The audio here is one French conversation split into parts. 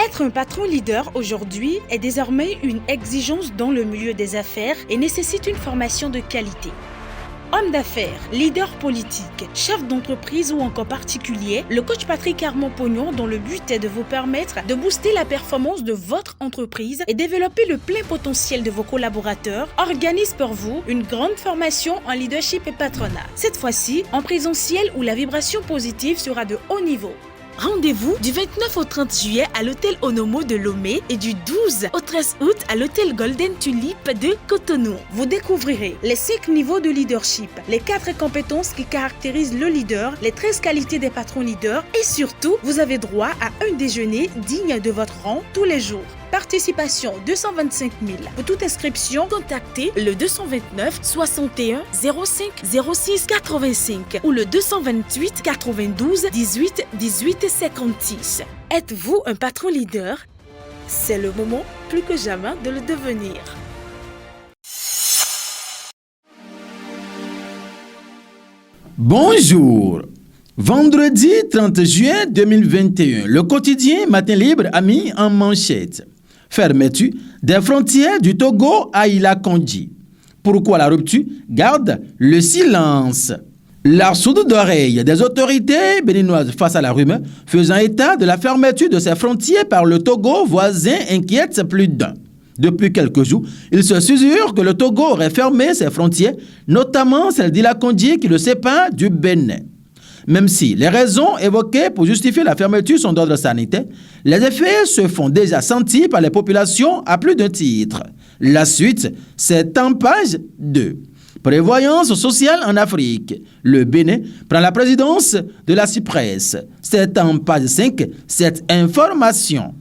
Être un patron leader aujourd'hui est désormais une exigence dans le milieu des affaires et nécessite une formation de qualité. Homme d'affaires, leader politique, chef d'entreprise ou encore particulier, le coach Patrick Armand-Pognon, dont le but est de vous permettre de booster la performance de votre entreprise et développer le plein potentiel de vos collaborateurs, organise pour vous une grande formation en leadership et patronat. Cette fois-ci, en présentiel où la vibration positive sera de haut niveau. Rendez-vous du 29 au 30 juillet à l'hôtel Onomo de Lomé et du 12 au 13 août à l'hôtel Golden Tulip de Cotonou. Vous découvrirez les 5 niveaux de leadership, les 4 compétences qui caractérisent le leader, les 13 qualités des patrons leaders et surtout, vous avez droit à un déjeuner digne de votre rang tous les jours. Participation 225 000. Pour toute inscription, contactez le 229 61 05 06 85 ou le 228 92 18 18 56. Êtes-vous un patron leader? C'est le moment plus que jamais de le devenir. Bonjour. Vendredi 30 juin 2021, le quotidien Matin Libre a mis en manchette: fermeture des frontières du Togo à Ila-Kondji. Pourquoi la rupture garde le silence? La sourde d'oreille des autorités béninoises face à la rumeur faisant état de la fermeture de ses frontières par le Togo voisin inquiète plus d'un. Depuis quelques jours, il se susurre que le Togo aurait fermé ses frontières, notamment celle d'Ila-Kondji qui le sépare du Bénin. Même si les raisons évoquées pour justifier la fermeture sont d'ordre sanitaire, les effets se font déjà sentir par les populations à plus d'un titre. La suite, c'est en page 2. Prévoyance sociale en Afrique. Le Bénin prend la présidence de la CIPRES. C'est en page 5, cette information.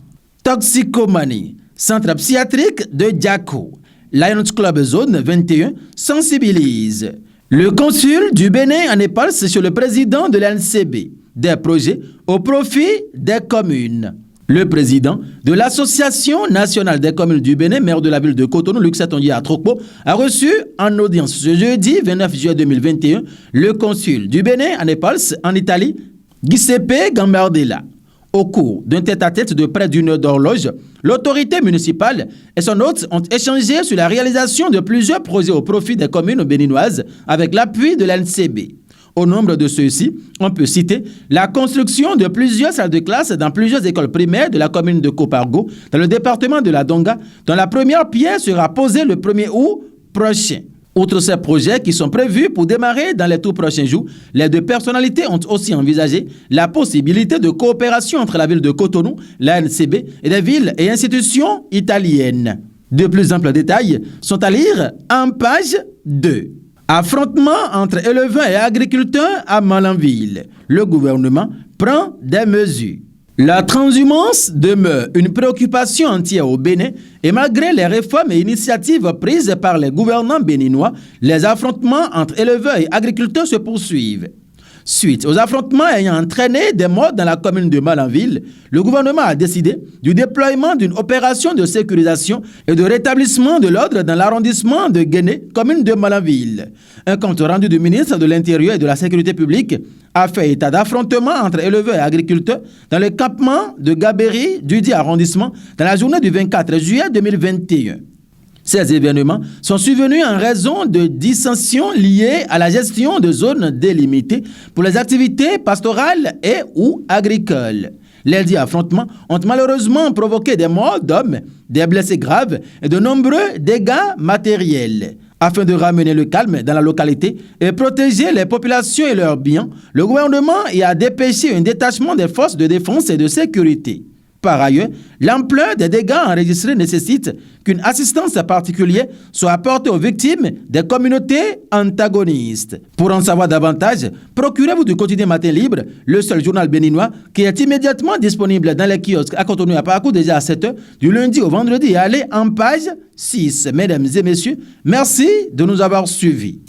Toxicomanie. Centre psychiatrique de Diaco. Lions Club Zone 21 sensibilise. Le consul du Bénin en Népal, c'est sur le président de l'ANCB, des projets au profit des communes. Le président de l'Association nationale des communes du Bénin, maire de la ville de Cotonou, Luc Satongi Atrokpo, a reçu en audience ce jeudi 29 juillet 2021 le consul du Bénin en Népal, en Italie, Giuseppe Gambardella. Au cours d'un tête-à-tête de près d'une heure d'horloge, l'autorité municipale et son hôte ont échangé sur la réalisation de plusieurs projets au profit des communes béninoises avec l'appui de l'ANCB. Au nombre de ceux-ci, on peut citer la construction de plusieurs salles de classe dans plusieurs écoles primaires de la commune de Kopargo, dans le département de la Donga, dont la première pierre sera posée le 1er août prochain. Outre ces projets qui sont prévus pour démarrer dans les tout prochains jours, les deux personnalités ont aussi envisagé la possibilité de coopération entre la ville de Cotonou, l'ANCB et des villes et institutions italiennes. De plus amples détails sont à lire en page 2. Affrontement entre éleveurs et agriculteurs à Malanville. Le gouvernement prend des mesures. La transhumance demeure une préoccupation entière au Bénin et malgré les réformes et initiatives prises par les gouvernants béninois, les affrontements entre éleveurs et agriculteurs se poursuivent. Suite aux affrontements ayant entraîné des morts dans la commune de Malanville, le gouvernement a décidé du déploiement d'une opération de sécurisation et de rétablissement de l'ordre dans l'arrondissement de Guéné, commune de Malanville. Un compte rendu du ministre de l'Intérieur et de la Sécurité publique a fait état d'affrontements entre éleveurs et agriculteurs dans le campement de Gabéry du dit arrondissement dans la journée du 24 juillet 2021. Ces événements sont survenus en raison de dissensions liées à la gestion de zones délimitées pour les activités pastorales et ou agricoles. Les dits affrontements ont malheureusement provoqué des morts d'hommes, des blessés graves et de nombreux dégâts matériels. Afin de ramener le calme dans la localité et protéger les populations et leurs biens, le gouvernement y a dépêché un détachement des forces de défense et de sécurité. Par ailleurs, l'ampleur des dégâts enregistrés nécessite qu'une assistance particulière soit apportée aux victimes des communautés antagonistes. Pour en savoir davantage, procurez-vous du quotidien Matin Libre, le seul journal béninois qui est immédiatement disponible dans les kiosques à Cotonou à parcours déjà à 7h, du lundi au vendredi et allez en page 6. Mesdames et messieurs, merci de nous avoir suivis.